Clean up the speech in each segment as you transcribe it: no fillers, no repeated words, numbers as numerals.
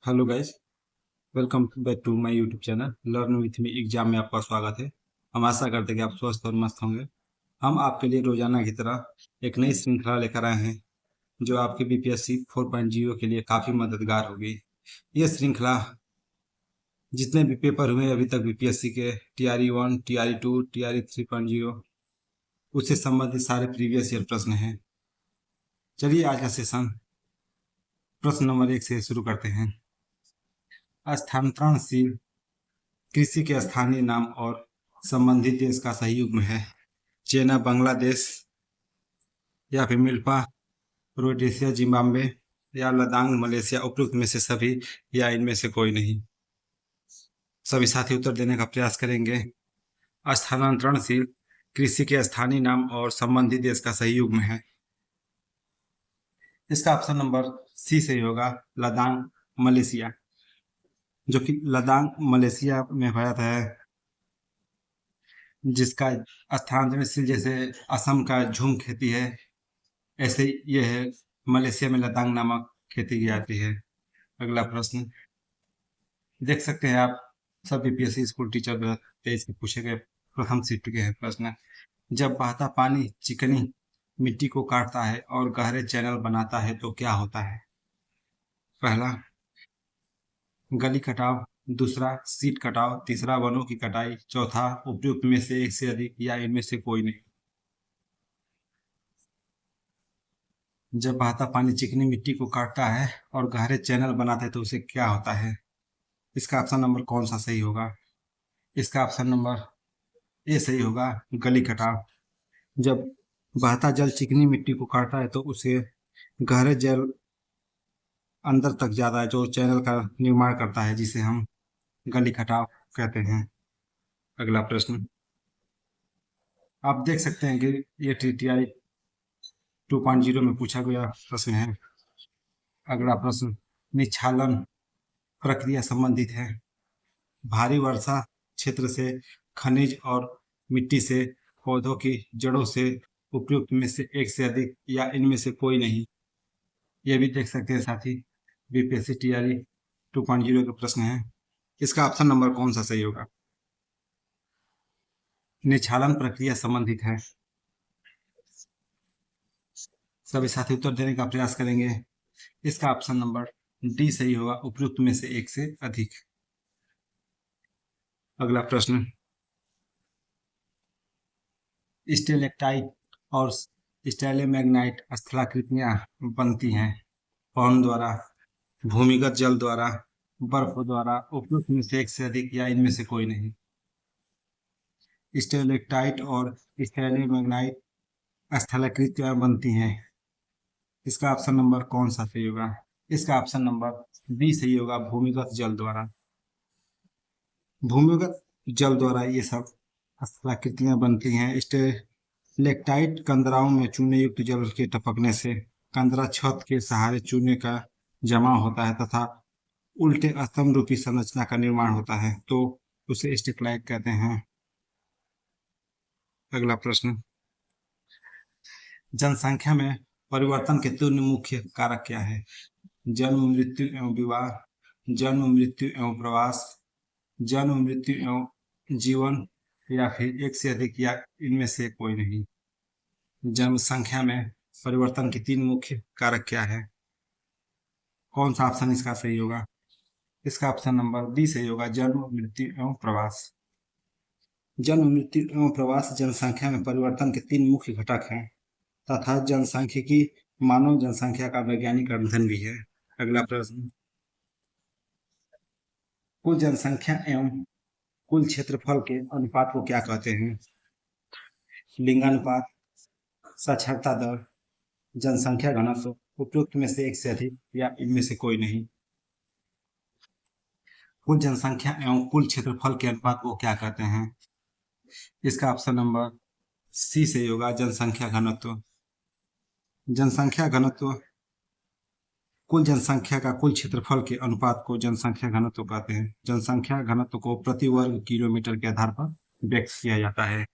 Hello guys, welcome back to my YouTube channel learn with me exam में आपका स्वागत है। हम आशा करते हैं कि आप स्वस्थ और मस्त होंगे। हम आपके लिए रोजाना की तरह एक नई श्रृंखला लेकर आए हैं जो आपके बीपीएससी 4.0 के लिए काफ़ी मददगार होगी। ये श्रृंखला जितने भी पेपर हुए अभी तक बीपीएससी के TRE 1, TRE 2, TRE 3.0 उससे संबंधित सारे प्रीवियस ईयर प्रश्न हैं। चलिए आज का सेशन प्रश्न नंबर 1 से शुरू करते हैं। स्थानांतरणशील कृषि के स्थानीय नाम और संबंधित देश का सही युग्म है। चाइना, बांग्लादेश या फिर मिल्पा, रोडेशिया, जिम्बाब्वे या लद्दाख, मलेशिया। उपरोक्त में से सभी या इनमें से कोई नहीं। सभी साथी उत्तर देने का प्रयास करेंगे। स्थानांतरणशील कृषि के स्थानीय नाम और संबंधित देश का सही युग्म है। इसका ऑप्शन नंबर सी सही होगा, लद्दाख, मलेशिया, जो कि लद्दाख मलेशिया में होता है, जिसका स्थानांतरणशील जैसे असम का झूम खेती है, ऐसे ये है मलेशिया में लद्दाख नामक खेती की जाती है। अगला प्रश्न देख सकते हैं आप, सब बीपीएससी स्कूल टीचर 2023 के पूछे गए प्रथम शिफ्ट के हैं प्रश्न। जब बहता पानी चिकनी मिट्टी को काटता है और गहरे चैनल बनाता है तो क्या होता है? पहला गली कटाव, दूसरा सीट कटाव, तीसरा वनों की कटाई, चौथा उपयुक्त में से एक से अधिक या इनमें से कोई नहीं। जब बहता पानी चिकनी मिट्टी को काटता है और गहरे चैनल बनाता है तो उसे क्या होता है? इसका ऑप्शन नंबर कौन सा सही होगा? इसका ऑप्शन नंबर ए सही होगा, गली कटाव। जब बहता जल चिकनी मिट्टी को काटता है तो उसे गहरे जल अंदर तक जाता है जो चैनल का निर्माण करता है, जिसे हम गली कटाव कहते हैं। अगला प्रश्न आप देख सकते हैं कि ये TTI 2.0 में पूछा गया प्रश्न है। अगला प्रश्न निच्छालन प्रक्रिया संबंधित है। भारी वर्षा क्षेत्र से खनिज और मिट्टी से पौधों की जड़ों से उपयुक्त में से एक से अधिक या इनमें से कोई नहीं। ये भी देख सकते हैं साथी, बीपीएससी TRE 2.0 का प्रश्न है। इसका ऑप्शन नंबर कौन सा सही होगा? निच्छालन प्रक्रिया संबंधित है। सभी साथी उत्तर देने का प्रयास करेंगे। इसका ऑप्शन नंबर डी सही होगा, उपयुक्त में से एक से अधिक। अगला प्रश्न स्टेलेक्टाइट और स्टेलेमैग्नाइट स्थलाकृतियां बनती हैं कौन द्वारा? भूमिगत जल द्वारा, बर्फ द्वारा, उपयुक्त में से एक से अधिक या इनमें से कोई नहीं। स्टेलेक्टाइट और स्टेलेमैग्नाइट स्थलाकृतियां बनती हैं। इसका ऑप्शन नंबर कौन सा सही होगा? इसका ऑप्शन नंबर बी सही होगा, भूमिगत जल द्वारा। भूमिगत जल द्वारा ये सब स्थलाकृतियां बनती हैं। स्टेलेक्टाइट कंदराओं में चूने युक्त जल के टपकने से कंदरा छत के सहारे चूने का जमा होता है तथा उल्टे स्तंभ रूपी संरचना का निर्माण होता है, तो उसे स्टेलाक्टाइट कहते हैं। अगला प्रश्न जनसंख्या में परिवर्तन के तीन मुख्य कारक क्या है? जन्म, मृत्यु एवं विवाह, जन्म, मृत्यु एवं प्रवास, जन्म, मृत्यु एवं जीवन, या फिर एक से अधिक या इनमें से कोई नहीं। जनसंख्या में परिवर्तन के तीन मुख्य कारक क्या है? कौन सा ऑप्शन इसका सही होगा? इसका ऑप्शन नंबर बी सही होगा, जन्म, मृत्यु एवं प्रवास। जन्म, मृत्यु एवं प्रवास जनसंख्या में परिवर्तन के तीन मुख्य घटक हैं तथा जनसांख्यिकी मानव जनसंख्या का वैज्ञानिक अध्ययन भी है। अगला प्रश्न कुल जनसंख्या एवं कुल क्षेत्रफल के अनुपात को क्या कहते हैं? लिंगानुपात, साक्षरता दर, जनसंख्या घनत्व, उपयुक्त में से एक से अधिक या इनमें से कोई नहीं। कुल जनसंख्या एवं कुल क्षेत्रफल के अनुपात को क्या कहते हैं? इसका ऑप्शन नंबर सी सही होगा, जनसंख्या घनत्व। जनसंख्या घनत्व कुल जनसंख्या का कुल क्षेत्रफल के अनुपात को जनसंख्या घनत्व कहते हैं। जनसंख्या घनत्व को प्रति वर्ग किलोमीटर के आधार पर व्यक्त किया जाता है।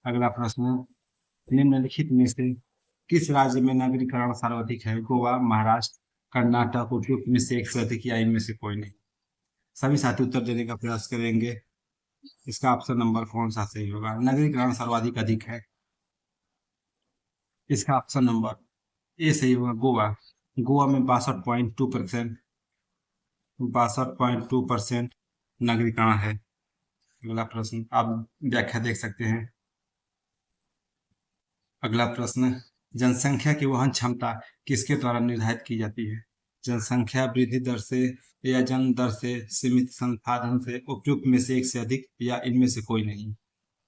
अगला प्रश्न निम्नलिखित में से किस राज्य में नगरीकरण सर्वाधिक है? गोवा, महाराष्ट्र, कर्नाटक, उपयुक्त में से एक से अधिक या इनमें से कोई नहीं। सभी साथी उत्तर देने का प्रयास करेंगे। इसका ऑप्शन नंबर कौन सा सही होगा? नगरीकरण सर्वाधिक अधिक है। इसका ऑप्शन नंबर ए सही होगा, गोवा। गोवा में 62.2%, 62.2% नगरीकरण है। अगला प्रश्न आप व्याख्या देख सकते हैं। अगला प्रश्न, जनसंख्या की वहन क्षमता किसके द्वारा निर्धारित की जाती है? जनसंख्या वृद्धि दर से या जन्म दर से, सीमित संसाधन से, उपयुक्त में से एक से अधिक या इनमें से कोई नहीं।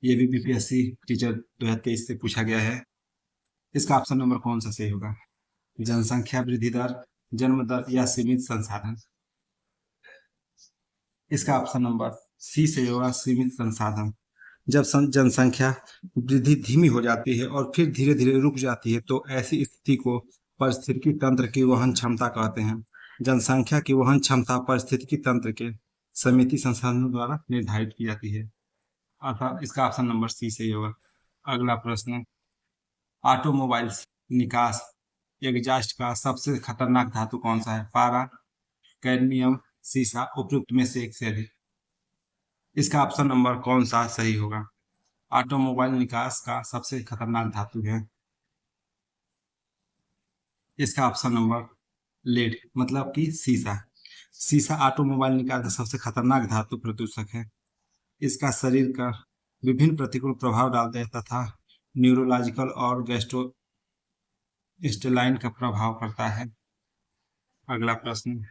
ये भी बीपीएससी टीचर 2023 से पूछा गया है। इसका ऑप्शन नंबर कौन सा सही होगा? जनसंख्या वृद्धि दर, जन्म दर या सीमित संसाधन। इसका ऑप्शन नंबर सी सही होगा, सीमित संसाधन। जब जनसंख्या वृद्धि धीमी हो जाती है और फिर धीरे धीरे रुक जाती है तो ऐसी स्थिति को पारिस्थितिकी तंत्र की वहन क्षमता कहते हैं। जनसंख्या की वहन क्षमता पारिस्थितिकी तंत्र के समिति संसाधनों द्वारा निर्धारित की जाती है। अर्थात इसका ऑप्शन नंबर सी सही होगा। अगला प्रश्न, ऑटोमोबाइल्स निकास एग्जास्ट का सबसे खतरनाक धातु कौन सा है? पारा, कैडमियम, सीसा, उपयुक्त में से एक से अधिक। इसका ऑप्शन नंबर कौन सा सही होगा? ऑटोमोबाइल निकास का सबसे खतरनाक धातु है। इसका ऑप्शन नंबर लेड, मतलब कि सीसा। सीसा ऑटोमोबाइल निकास का सबसे खतरनाक धातु प्रदूषक है। इसका शरीर का विभिन्न प्रतिकूल प्रभाव डालता है तथा न्यूरोलॉजिकल और गैस्ट्रो इंटेस्टाइन का प्रभाव करता है। अगला प्रश्न,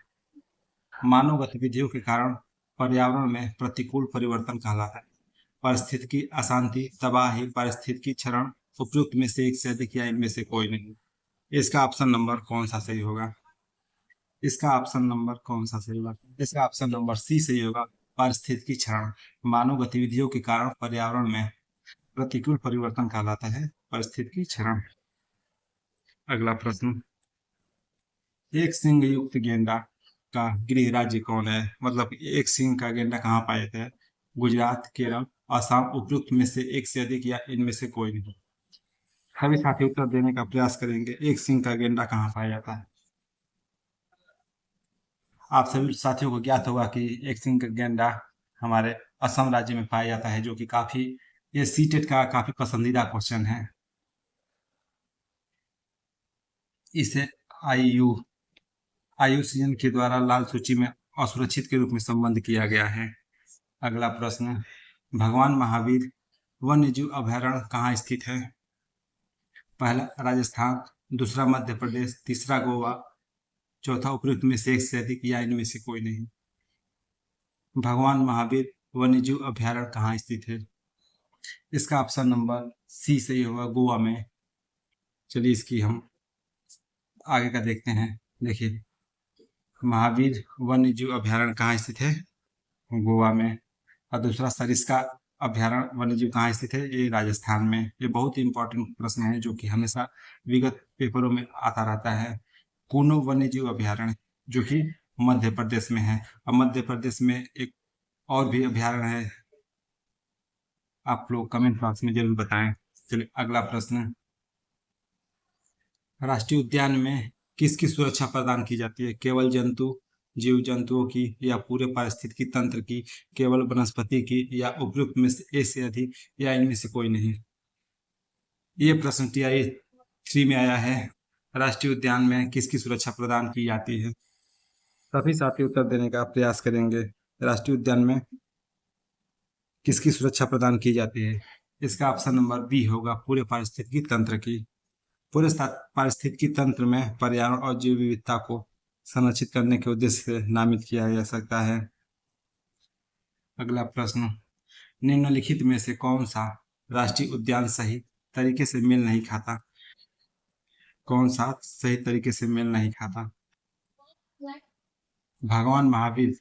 मानव गतिविधियों के कारण पर्यावरण में प्रतिकूल परिवर्तन कहलाता है। पारिस्थितिकी अशांति, तबाही, पारिस्थितिकी क्षरण, उपयुक्त में से एक से अधिक या इनमें से कोई नहीं। इसका ऑप्शन नंबर कौन सा सही होगा? इसका ऑप्शन नंबर कौन सा सही होगा? इसका ऑप्शन नंबर सी सही होगा, पारिस्थितिकी क्षरण। मानव गतिविधियों के कारण पर्यावरण में प्रतिकूल परिवर्तन कहलाता है पारिस्थितिकी क्षरण। अगला प्रश्न, एक सिंह युक्त गेंडा का गृह राज्य कौन है? मतलब एक सिंह का गेंडा कहाँ पाया जाता है? गुजरात, केरल, असम, उपयुक्त में से एक से अधिक या इनमें से कोई नहीं। सभी साथी उत्तर देने का प्रयास करेंगे। एक सिंह का गेंडा कहाँ पाया जाता है? आप सभी साथियों को ज्ञात होगा कि एक सिंह का गेंडा हमारे असम राज्य में पाया जाता है, जो कि काफी, ये सीटेट का काफी पसंदीदा क्वेश्चन है। इसे आईयू आईयूसीएन के द्वारा लाल सूची में असुरक्षित के रूप में संबद्ध किया गया है। अगला प्रश्न, भगवान महावीर वन्यजीव अभयारण्य कहाँ स्थित है? पहला राजस्थान, दूसरा मध्य प्रदेश, तीसरा गोवा, चौथा उपयुक्त में से एक से अधिक या इनमें से कोई नहीं। भगवान महावीर वन्यजीव अभयारण्य कहाँ स्थित है? इसका ऑप्शन नंबर सी सही होगा, गोवा में। चलिए इसकी हम आगे का देखते हैं। देखिए, महावीर वन्यजीव अभयारण्य कहाँ स्थित है? गोवा में। और दूसरा सरिस्का अभयारण्य वन्यजीव कहाँ स्थित है? ये राजस्थान में। ये बहुत ही इंपॉर्टेंट प्रश्न है जो कि हमेशा विगत पेपरों में आता रहता है। कूनो वन्यजीव अभयारण्य जो कि मध्य प्रदेश में है। और मध्य प्रदेश में एक और भी अभयारण्य है, आप लोग कमेंट बॉक्स में जरूर बताएं। चलिए अगला प्रश्न, राष्ट्रीय उद्यान में किसकी सुरक्षा प्रदान की जाती है? केवल जंतु जीव जंतुओं की या पूरे पारिस्थितिकी तंत्र की, केवल वनस्पति की या उपयुक्त में से एक से अधिक या इनमें से कोई नहीं। ये प्रश्न टीआई 3 में आया है। राष्ट्रीय उद्यान में किसकी सुरक्षा प्रदान की जाती है? सभी साथी उत्तर देने का प्रयास करेंगे। राष्ट्रीय उद्यान में किसकी सुरक्षा प्रदान की जाती है? इसका ऑप्शन नंबर बी होगा, पूरे पारिस्थितिकी तंत्र की। पूरे पारिस्थितिकी तंत्र में पर्यावरण और जीव विविधता को संरक्षित करने के उद्देश्य से नामित किया जा सकता है। अगला प्रश्न, निम्नलिखित में से कौन सा राष्ट्रीय उद्यान सही तरीके से मेल नहीं खाता? कौन सा सही तरीके से मेल नहीं खाता? भगवान महावीर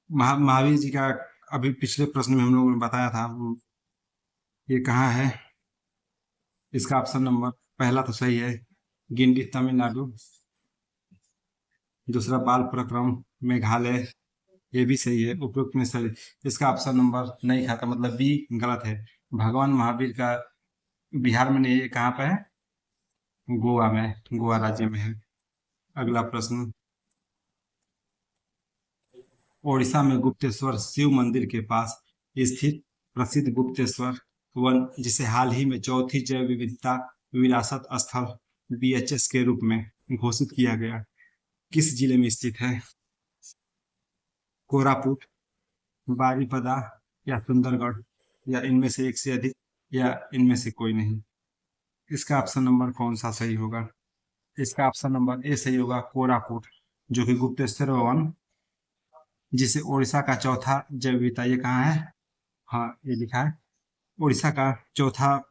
महावीर जी का अभी पिछले प्रश्न में हम लोगों ने बताया था, ये कहाँ है? इसका ऑप्शन नंबर पहला तो सही है, गिंडी तमिलनाडु। दूसरा बाल प्रक्रम मेघालय, ये भी सही है, उपयुक्त में सही। इसका ऑप्शन नंबर नहीं खाता, मतलब बी गलत है। भगवान महावीर का बिहार में नहीं, ये कहाँ पे है? गोवा में, गोवा राज्य में है। अगला प्रश्न, ओडिशा में गुप्तेश्वर शिव मंदिर के पास स्थित प्रसिद्ध गुप्तेश्वर वन, जिसे हाल ही में चौथी जैव विविधता विरासत स्थल बीएचएस के रूप में घोषित किया गया, किस जिले में स्थित है? कोरापुट, बारिपदा या सुंदरगढ़, या इनमें से एक से अधिक, या इनमें से कोई नहीं? इसका ऑप्शन नंबर कौन सा सही होगा? इसका ऑप्शन नंबर ए सही होगा, कोरापुट, जो कि गुप्तेश्वर वन, जिसे ओडिशा का चौथा जैव विविधता, ये कहाँ है? हाँ, ये लिखा है, उड़ीसा का चौथा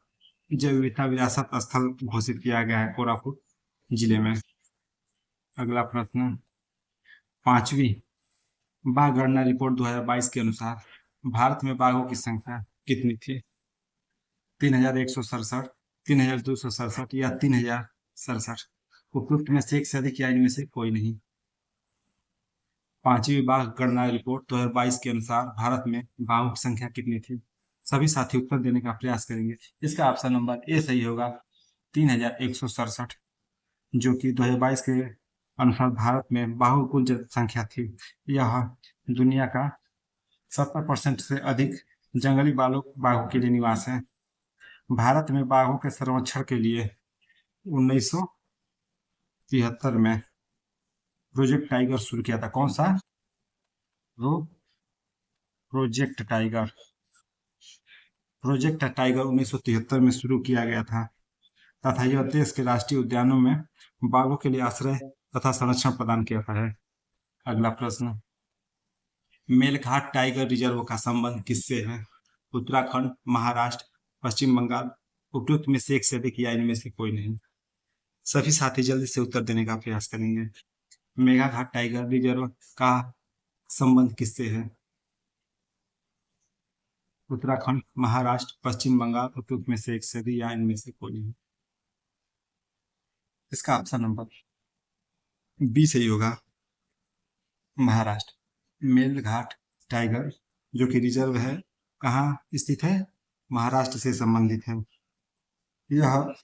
जैव विविधता विरासत स्थल घोषित किया गया है कोरापुट जिले में। अगला प्रश्न, पांचवी बाघ गणना रिपोर्ट 2022 के अनुसार भारत में बाघों की संख्या कितनी थी? 3167, 3267 या 3067? उपयुक्त में से एक से अधिक, या इनमें से कोई नहीं? पांचवी बाघ गणना रिपोर्ट 2022 के अनुसार भारत में बाघों की संख्या कितनी थी? सभी साथी उत्तर देने का प्रयास करेंगे। इसका ऑप्शन नंबर ए सही होगा, 3167, जो कि 2022 के अनुसार भारत में बाघों की कुल जनसंख्या थी। यह दुनिया का 70% से अधिक जंगली बाघों के लिए निवास है। भारत में बाघों के संरक्षण के लिए 1973 में प्रोजेक्ट टाइगर शुरू किया था। कौन सा? Project tiger. प्रोजेक्ट टाइगर 1973 में शुरू किया गया था तथा यह देश के राष्ट्रीय उद्यानों में बाघों के लिए आश्रय तथा संरक्षण प्रदान करता है। अगला प्रश्न, मेलघाट टाइगर रिजर्व का संबंध किससे है? उत्तराखंड, महाराष्ट्र, पश्चिम बंगाल? उपयुक्त में से एक से अधिक, या इनमें से कोई नहीं? सभी साथी जल्दी से उत्तर देने का प्रयास करेंगे। मेघाघाट टाइगर रिजर्व का संबंध किससे है? उत्तराखंड, महाराष्ट्र, पश्चिम बंगाल? उपयुक्त में से एक से अधिक, या इनमें से कोई नहीं? इसका ऑप्शन नंबर बी सही होगा, महाराष्ट्र। मेलघाट टाइगर जो कि रिजर्व है, कहाँ स्थित है? महाराष्ट्र से संबंधित है। यह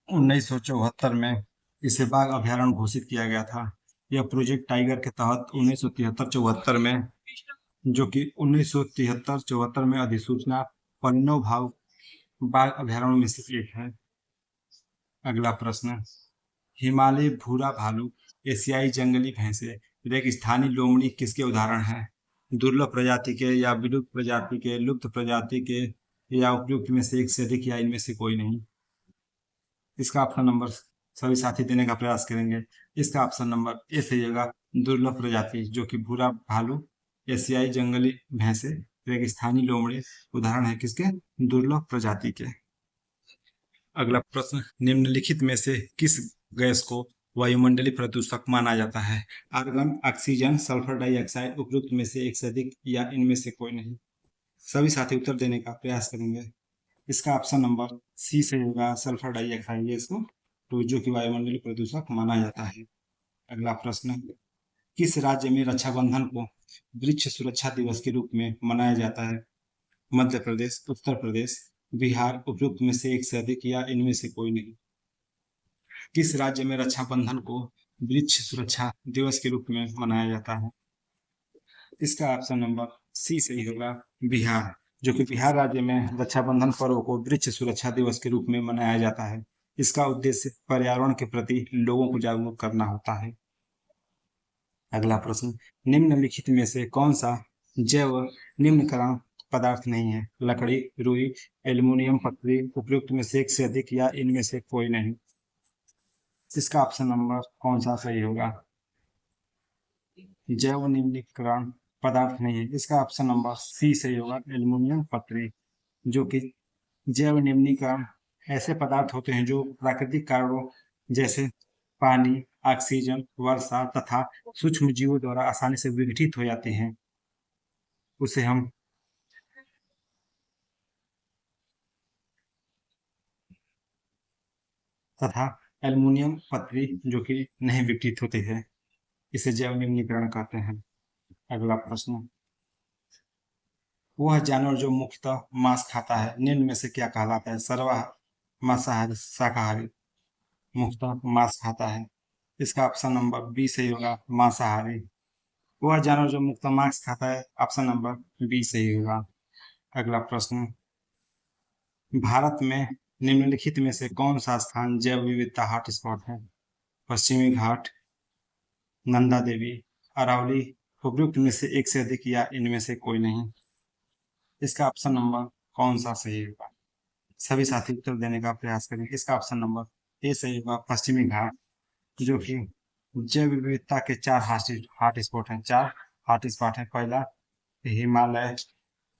1974 में इसे बाघ अभयारण्य घोषित किया गया था। यह प्रोजेक्ट टाइगर के तहत 1973-74 में, जो कि 1973-74 में अधिसूचना पन्नो भाव बाघ अभयारण्य में से एक है। अगला प्रश्न, हिमालय भूरा भालू, एशियाई जंगली भैंसे, रेगिस्तानी लोमड़ी किसके उदाहरण हैं? दुर्लभ प्रजाति के, या विलुप्त प्रजाति के, लुप्त प्रजाति के, या उपयुक्त में से एक से अधिक, या इनमें से कोई नहीं? इसका ऑप्शन नंबर सभी साथी देने का प्रयास करेंगे। इसका ऑप्शन नंबर ए सही होगा, दुर्लभ प्रजाति, जो कि भूरा भालू, एशियाई जंगली भैंसे, रेगिस्तानी लोमड़ी उदाहरण है किसके? दुर्लभ प्रजाति के। अगला प्रश्न, निम्नलिखित में से किस गैस को वायुमंडलीय प्रदूषक माना जाता है? Argon, oxygen, sulphur dioxide? उपयुक्त में से एक से अधिक, या इनमें से कोई नहीं? सभी साथी उत्तर देने का प्रयास करेंगे। इसका ऑप्शन नंबर सी से होगा, सल्फर डाइऑक्साइड गैस को, तो जो कि वायुमंडलीय प्रदूषक माना जाता है। अगला प्रश्न, किस राज्य में रक्षाबंधन को वृक्ष सुरक्षा दिवस के रूप में मनाया जाता है? मध्य प्रदेश, उत्तर प्रदेश, बिहार? उपयुक्त में से एक से अधिक, या इनमें से कोई नहीं? किस राज्य में रक्षाबंधन को वृक्ष सुरक्षा दिवस के रूप में मनाया जाता है? इसका ऑप्शन नंबर सी सही होगा, बिहार, जो कि बिहार राज्य में रक्षाबंधन पर्व को वृक्ष सुरक्षा दिवस के रूप में मनाया जाता है। इसका उद्देश्य पर्यावरण के प्रति लोगों को जागरूक करना होता है। अगला प्रश्न, निम्नलिखित में से कौन सा जैव निम्नीकरण पदार्थ नहीं है? लकड़ी, रुई, एल्युमिनियम पतली? उपयुक्त में से एक से अधिक, या इनमें से कोई नहीं? इसका ऑप्शन नंबर कौन सा सही होगा? जैव निम्नीकरण पदार्थ नहीं है। इसका ऑप्शन नंबर सी सही होगा, एल्युमिनियम पतली, जो कि जैव निम्नीकरण ऐसे पदार्थ होते हैं जो प्राकृतिक कारणों जैसे पानी, ऑक्सीजन, वर्षा तथा सूक्ष्म जीवों द्वारा आसानी से विघटित हो जाते हैं, उसे हम तथा एल्युमिनियम पतली जो कि नहीं विघटित होते हैं, इसे जैव निम्नीकरण कहते हैं। अगला प्रश्न, वह जानवर जो मुख्यतः मांस खाता है निम्न में से क्या कहलाता है? सर्वाहारी, मांसाहारी, शाकाहारी? मुख्यतः मांस खाता है। इसका ऑप्शन नंबर बी सही होगा, मांसाहारी। वह जानवर जो मुक्त मांस खाता है, ऑप्शन नंबर बी सही होगा। अगला प्रश्न, भारत में निम्नलिखित में से कौन सा स्थान जैव विविधता हॉटस्पॉट है? पश्चिमी घाट, नंदा देवी, अरावली, उपयुक्त में से एक से अधिक या इनमें से कोई नहीं। इसका ऑप्शन नंबर कौन सा सही होगा? सभी साथी उत्तर देने का प्रयास करें। इसका ऑप्शन नंबर ए सही होगा, पश्चिमी घाट, जो कि जैव विविधता के चार हॉट स्पॉट हैं। चार हॉट स्पॉट हैं। पहला हिमालय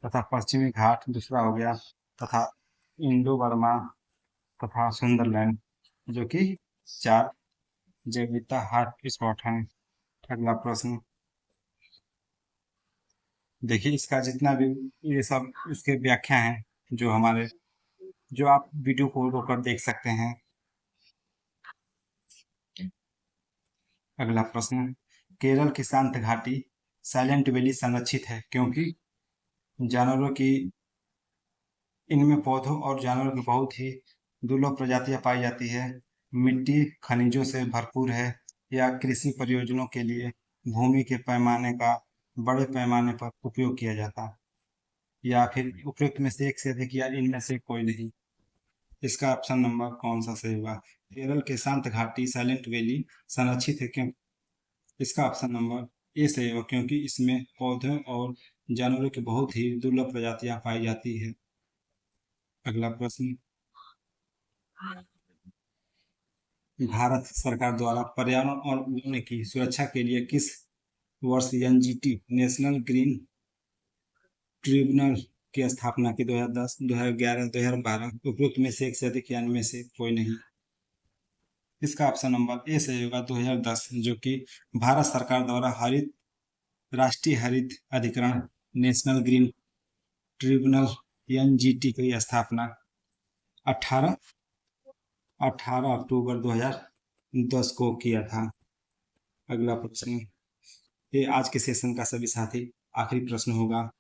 तथा पश्चिमी घाट, दूसरा हो गया तथा इंडो बर्मा तथा सुंदरलैंड, जो कि चार जैव विविधता हॉट स्पॉट हैं। अगला प्रश्न देखिए, इसका जितना भी ये सब इसके व्याख्या हैं, जो हमारे जो आप वीडियो को रोकर देख सकते हैं। अगला प्रश्न, केरल की शांत घाटी साइलेंट वैली संरक्षित है क्योंकि जानवरों की इनमें पौधों और जानवरों की बहुत ही दुर्लभ प्रजातियां पाई जाती है, मिट्टी खनिजों से भरपूर है, या कृषि परियोजनाओं के लिए भूमि के पैमाने का बड़े पैमाने पर उपयोग किया जाता है, या फिर उपयुक्त में से एक से अधिक या इनमें से कोई नहीं। इसका ऑप्शन नंबर कौन सा सही होगा? केरल के शांत घाटी साइलेंट वैली संरक्षित है क्यों? इसका ऑप्शन नंबर ए सही होगा, क्योंकि इसमें पौधों और जानवरों की बहुत ही दुर्लभ प्रजातियां पाई जाती है। अगला प्रश्न, भारत सरकार द्वारा पर्यावरण और वन की सुरक्षा के लिए किस वर्ष एनजीटी नेशनल ग्रीन ट्रिब्यूनल की स्थापना की? 2010, 2011, 2012, उपयुक्त में से एक से अधिक या इनमें से कोई नहीं। इसका ऑप्शन नंबर ए सही होगा, 2010, जो कि भारत सरकार द्वारा हरित राष्ट्रीय हरित अधिकरण नेशनल ग्रीन ट्रिब्यूनल एनजीटी की स्थापना 18 अक्टूबर 2010 को किया था। अगला प्रश्न, ये आज के सेशन का सभी साथी आखिरी प्रश्न होगा।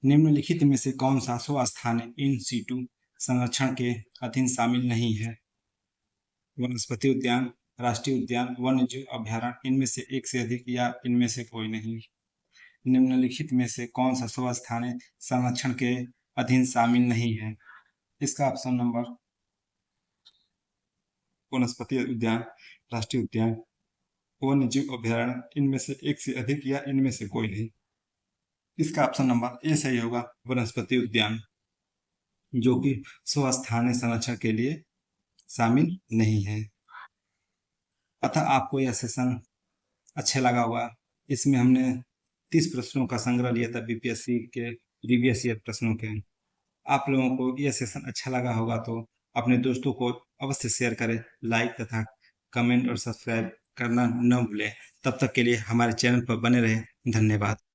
निम्नलिखित में से कौन सा स्वस्थानीय इन सीटू संरक्षण के अधीन शामिल नहीं है? वनस्पति उद्यान, राष्ट्रीय उद्यान, वन्य जीव अभ्यारण्य, इनमें से एक से अधिक या इनमें से कोई नहीं। निम्नलिखित में से कौन सा स्वस्थानीय संरक्षण के अधीन शामिल नहीं है? इसका ऑप्शन नंबर वनस्पति उद्यान, राष्ट्रीय उद्यान, वन्य जीव अभ्यारण्य, इनमें से एक से अधिक या इनमें से कोई नहीं। इसका ऑप्शन नंबर ए सही होगा, वनस्पति उद्यान, जो कि स्वस्थानीय संरक्षण के लिए शामिल नहीं है। अतः आपको यह सेशन अच्छा लगा होगा। इसमें हमने 30 प्रश्नों का संग्रह लिया था बीपीएससी के प्रीवियस ईयर प्रश्नों के। आप लोगों को यह सेशन अच्छा लगा होगा तो अपने दोस्तों को अवश्य शेयर करें, लाइक तथा कमेंट और सब्सक्राइब करना न भूलें। तब तक के लिए हमारे चैनल पर बने रहें। धन्यवाद।